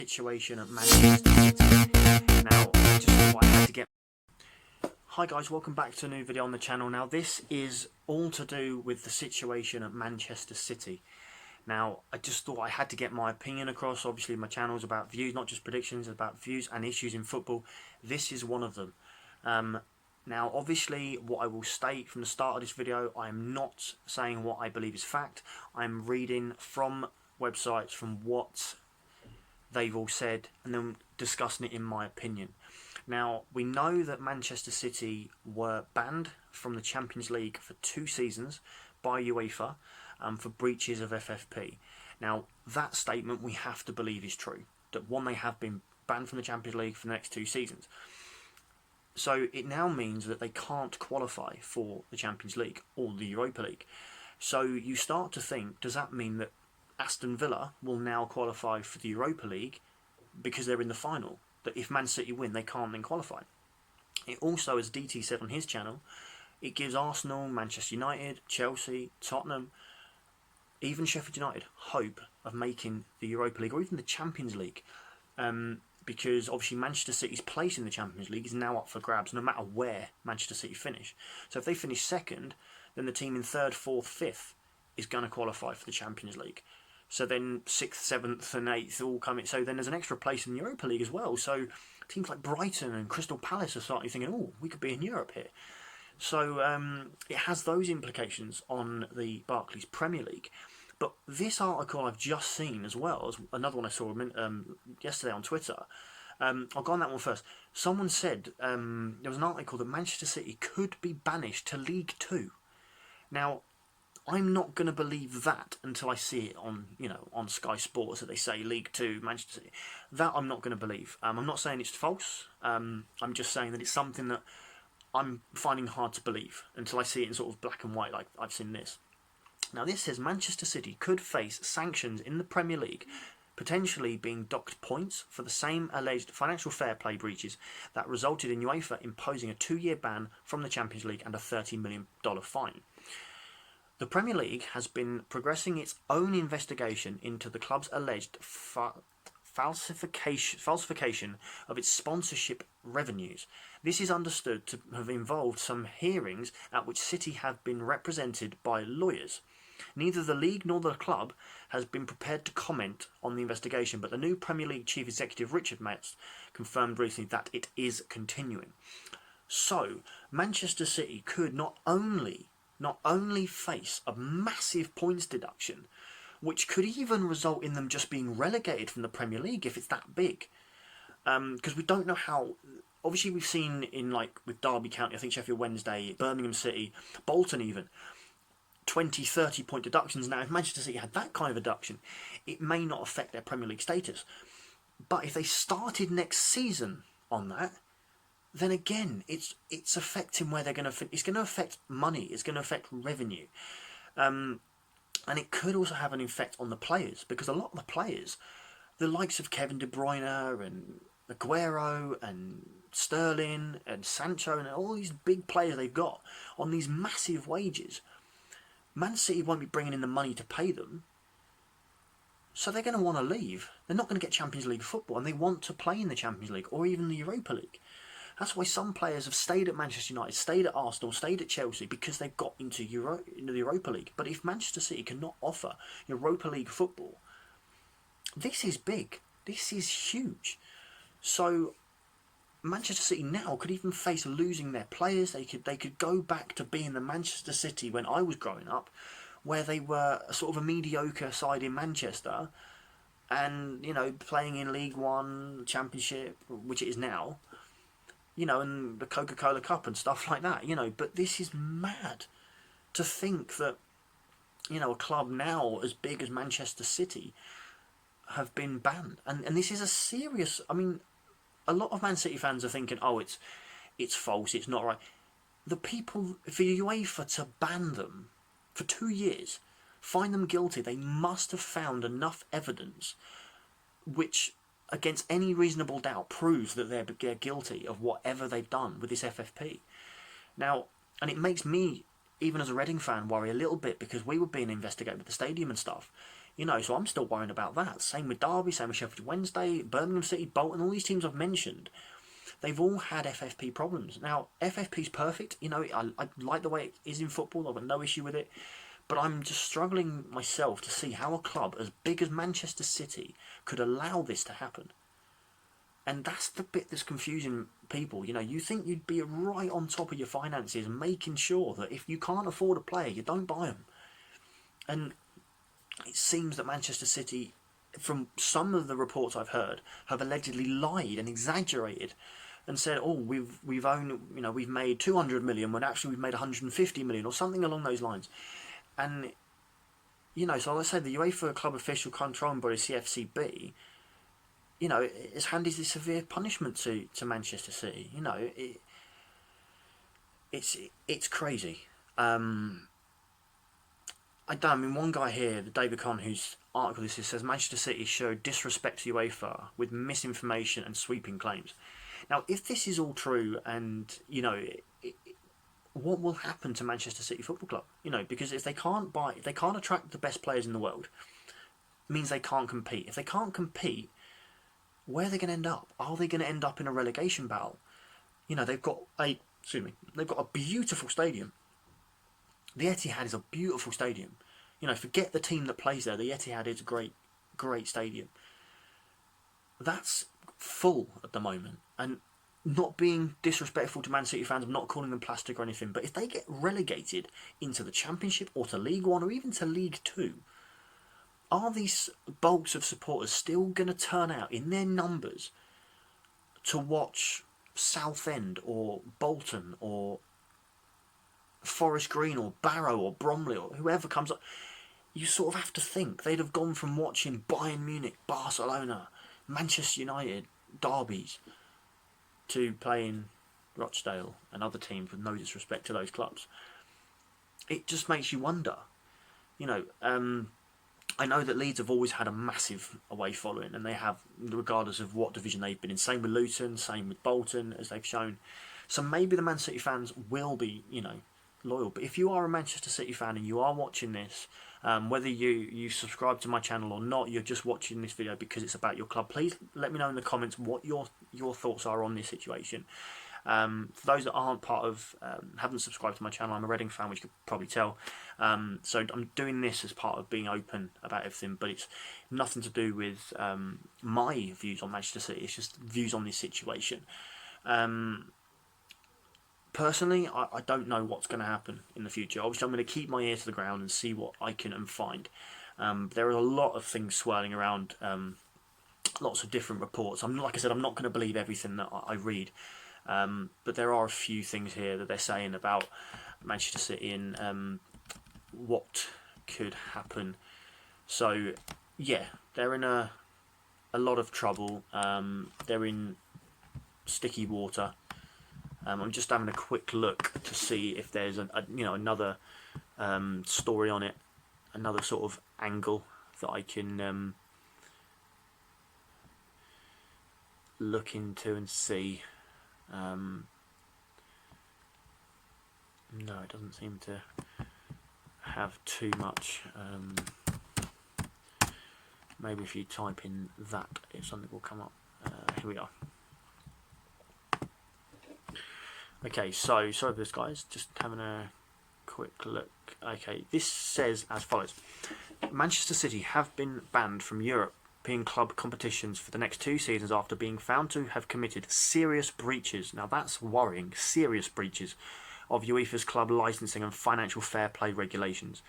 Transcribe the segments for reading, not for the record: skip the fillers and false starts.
situation at Manchester City. Now, just what I had to get. Hi guys, welcome back to a new video on the channel. Now, this is all to do with the situation at Manchester City. Now, I just thought I had to get my opinion across. Obviously, my channel is about views, not just predictions, about views and issues in football. This is one of them. Now, obviously, what I will state from the start of this video, I am not saying what I believe is fact. I'm reading from websites, from what they've all said, and then discussing it in my opinion. Now, we know that Manchester City were banned from the Champions League for 2 seasons by UEFA for breaches of FFP. Now, that statement we have to believe is true. That one, they have been banned from the Champions League for the next 2 seasons. So it now means that they can't qualify for the Champions League or the Europa League. So you start to think, does that mean that Aston Villa will now qualify for the Europa League because they're in the final? That if Man City win, they can't then qualify. It also, as DT said on his channel, it gives Arsenal, Manchester United, Chelsea, Tottenham, even Sheffield United hope of making the Europa League or even the Champions League. Because obviously Manchester City's place in the Champions League is now up for grabs no matter where Manchester City finish. So if they finish second, then the team in 3rd, 4th, 5th is going to qualify for the Champions League. So then 6th, 7th and 8th all come in. So then there's an extra place in the Europa League as well. So teams like Brighton and Crystal Palace are starting thinking, oh, we could be in Europe here. So it has those implications on the Barclays Premier League. But this article I've just seen, as well as another one I saw yesterday on Twitter, I'll go on that one first. Someone said there was an article that Manchester City could be banished to League Two. Now, I'm not going to believe that until I see it on, on Sky Sports that they say League Two, Manchester City. That I'm not going to believe. I'm not saying it's false. I'm just saying that it's something that I'm finding hard to believe until I see it in sort of black and white like I've seen this. Now, this says Manchester City could face sanctions in the Premier League, potentially being docked points for the same alleged financial fair play breaches that resulted in UEFA imposing a 2-year ban from the Champions League and a $30 million fine. The Premier League has been progressing its own investigation into the club's alleged falsification of its sponsorship revenues. This is understood to have involved some hearings at which City have been represented by lawyers. Neither the league nor the club has been prepared to comment on the investigation, but the new Premier League chief executive Richard Metz confirmed recently that it is continuing. So, Manchester City could not only face a massive points deduction, which could even result in them just being relegated from the Premier League if it's that big. Because we don't know how. Obviously, we've seen in, with Derby County, I think Sheffield Wednesday, Birmingham City, Bolton even, 20, 30 point deductions. Now, if Manchester City had that kind of deduction, it may not affect their Premier League status. But if they started next season on that, then again, it's affecting where they're going to. It's going to affect money. It's going to affect revenue, and it could also have an effect on the players, because a lot of the players, the likes of Kevin De Bruyne and Aguero and Sterling and Sancho and all these big players they've got on these massive wages, Man City won't be bringing in the money to pay them, so they're going to want to leave. They're not going to get Champions League football, and they want to play in the Champions League or even the Europa League. That's why some players have stayed at Manchester United, stayed at Arsenal, stayed at Chelsea, because they've got into the Europa League. But if Manchester City cannot offer Europa League football, this is big. This is huge. So Manchester City now could even face losing their players. They could go back to being the Manchester City when I was growing up, where they were a sort of a mediocre side in Manchester, and playing in League One, Championship, which it is now, and the Coca-Cola Cup and stuff like that. But this is mad to think that a club now as big as Manchester City have been banned, and this is a serious. I mean, a lot of Man City fans are thinking, oh, it's false, it's not right. The people, for UEFA to ban them for 2 years, find them guilty, they must have found enough evidence which, against any reasonable doubt, proves that they're guilty of whatever they've done with this FFP. Now, and it makes me, even as a Reading fan, worry a little bit, because we were being investigated with the stadium and stuff. You know, so I'm still worrying about that. Same with Derby, same with Sheffield Wednesday, Birmingham City, Bolton, all these teams I've mentioned. They've all had FFP problems. Now, FFP's perfect. You know, I like the way it is in football. I've got no issue with it. But I'm just struggling myself to see how a club as big as Manchester City could allow this to happen. And that's the bit that's confusing people. You know, you think you'd be right on top of your finances and making sure that if you can't afford a player, you don't buy them. And it seems that Manchester City, from some of the reports I've heard, have allegedly lied and exaggerated and said, "Oh, we've owned, you know, we've made 200 million when actually we've made 150 million or something along those lines." And you know, so let's say the UEFA Club Official Controlling Body (CFCB), you know, it's handed a severe punishment to Manchester City. You know, it's crazy. I mean, one guy here, the David Conn, whose article this is, says Manchester City showed disrespect to UEFA with misinformation and sweeping claims. Now, if this is all true, and you know, what will happen to Manchester City Football Club? You know, because if they can't attract the best players in the world, it means they can't compete. If they can't compete, where are they going to end up? Are they going to end up in a relegation battle? You know, they've got a beautiful stadium. The Etihad is a beautiful stadium. You know, forget the team that plays there. The Etihad is a great stadium. That's full at the moment. And not being disrespectful to Man City fans, I'm not calling them plastic or anything, but if they get relegated into the Championship or to League One or even to League Two, are these bulks of supporters still going to turn out in their numbers to watch Southend or Bolton or Forest Green or Barrow or Bromley or whoever comes up? You sort of have to think they'd have gone from watching Bayern Munich, Barcelona, Manchester United, derbies, to playing Rochdale and other teams, with no disrespect to those clubs. It just makes you wonder. You know, I know that Leeds have always had a massive away following, and they have, regardless of what division they've been in. Same with Luton, same with Bolton, as they've shown. So maybe the Man City fans will be, you know, loyal. But if you are a Manchester City fan and you are watching this, whether you subscribe to my channel or not, you're just watching this video because it's about your club, please let me know in the comments what your thoughts are on this situation. For those that aren't part of, haven't subscribed to my channel, I'm a Reading fan, which you could probably tell. So I'm doing this as part of being open about everything, but it's nothing to do with my views on Manchester City. It's just views on this situation. Personally, I don't know what's going to happen in the future. Obviously, I'm going to keep my ear to the ground and see what I can find. There are a lot of things swirling around, lots of different reports. Like I said, I'm not going to believe everything that I read. But there are a few things here that they're saying about Manchester City and what could happen. So, yeah, they're in a lot of trouble. They're in sticky water. I'm just having a quick look to see if there's another story on it, another sort of angle that I can look into and see. No, it doesn't seem to have too much. Maybe if you type in that, something will come up. Here we are. Okay, so sorry for this, guys. Just having a quick look. Okay, this says as follows: Manchester City have been banned from European club competitions for the next 2 seasons after being found to have committed serious breaches. Now that's worrying. Serious breaches of UEFA's club licensing and financial fair play regulations.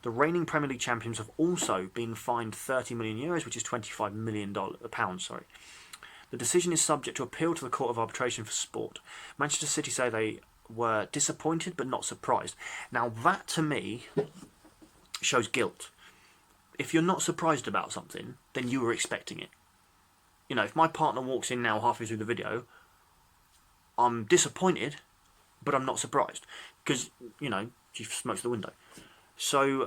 The reigning Premier League champions have also been fined €30 million, which is £25 million. The decision is subject to appeal to the Court of Arbitration for Sport. Manchester City say they were disappointed but not surprised. Now that to me shows guilt. If you're not surprised about something, then you were expecting it. You know, if my partner walks in now halfway through the video, I'm disappointed, but I'm not surprised. Because, you know, she smokes the window. So,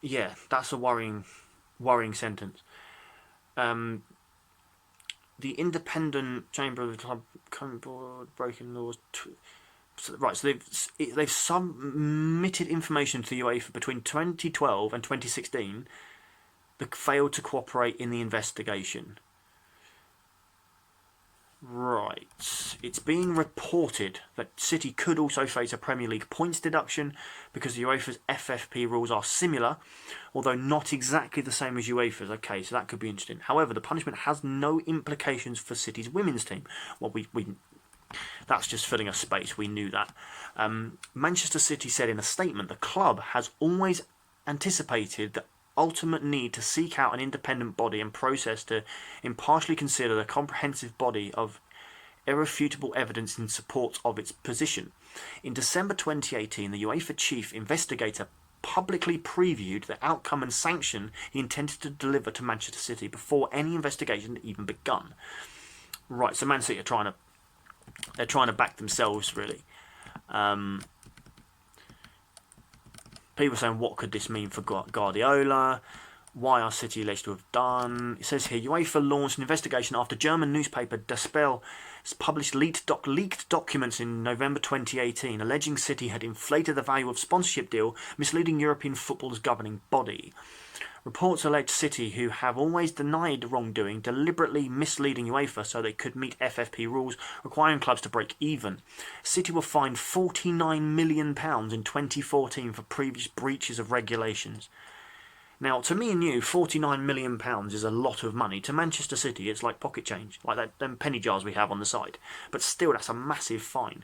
yeah, that's a worrying sentence. The independent chamber of the club board breaking laws So they've submitted information to the UEFA between 2012 and 2016 that failed to cooperate in the investigation. Right. It's being reported that City could also face a Premier League points deduction because the UEFA's FFP rules are similar, although not exactly the same as UEFA's. Okay, so that could be interesting. However, the punishment has no implications for City's women's team. Well, that's just filling a space. We knew that. Manchester City said in a statement, the club has always anticipated the ultimate need to seek out an independent body and process to impartially consider the comprehensive body of irrefutable evidence in support of its position. In December 2018, the UEFA chief investigator publicly previewed the outcome and sanction he intended to deliver to Manchester City before any investigation had even begun. Right, so Man City are they're trying to back themselves, really. People are saying, what could this mean for Guardiola? Why are City alleged to have done? It says here, UEFA launched an investigation after German newspaper Der Spiegel published leaked documents in November 2018, alleging City had inflated the value of sponsorship deal, misleading European football's governing body. Reports allege City, who have always denied wrongdoing, deliberately misleading UEFA so they could meet FFP rules requiring clubs to break even. City were fined £49 million in 2014 for previous breaches of regulations. Now, to me and you, £49 million is a lot of money. To Manchester City, it's like pocket change, like them penny jars we have on the side. But still, that's a massive fine.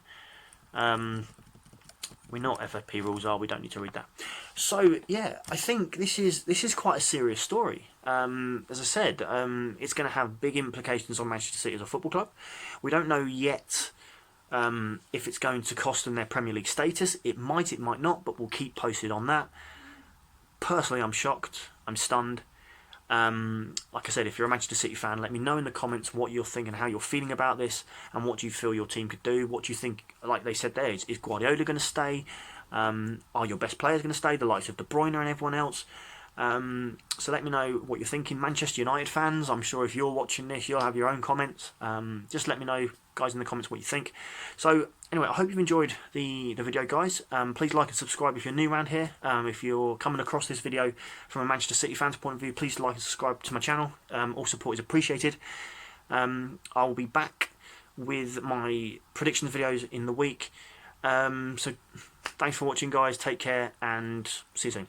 We know what FFP rules are. We don't need to read that. So yeah, I think this is quite a serious story. As I said, it's going to have big implications on Manchester City as a football club. We don't know yet if it's going to cost them their Premier League status. It might not, but we'll keep posted on that. Personally, I'm shocked. I'm stunned. Like I said, if you're a Manchester City fan, let me know in the comments what you're thinking, how you're feeling about this, and what do you feel your team could do. What do you think, like they said there, is Guardiola going to stay? Are your best players going to stay, the likes of De Bruyne and everyone else? So let me know what you're thinking. Manchester United fans, I'm sure if you're watching this, you'll have your own comments. Just let me know, guys, in the comments what you think. So anyway, I hope you've enjoyed the video, guys. Please like and subscribe if you're new around here. If you're coming across this video from a Manchester City fan's point of view, please like and subscribe to my channel. All support is appreciated. I'll be back with my predictions videos in the week. So thanks for watching, guys. Take care and see you soon.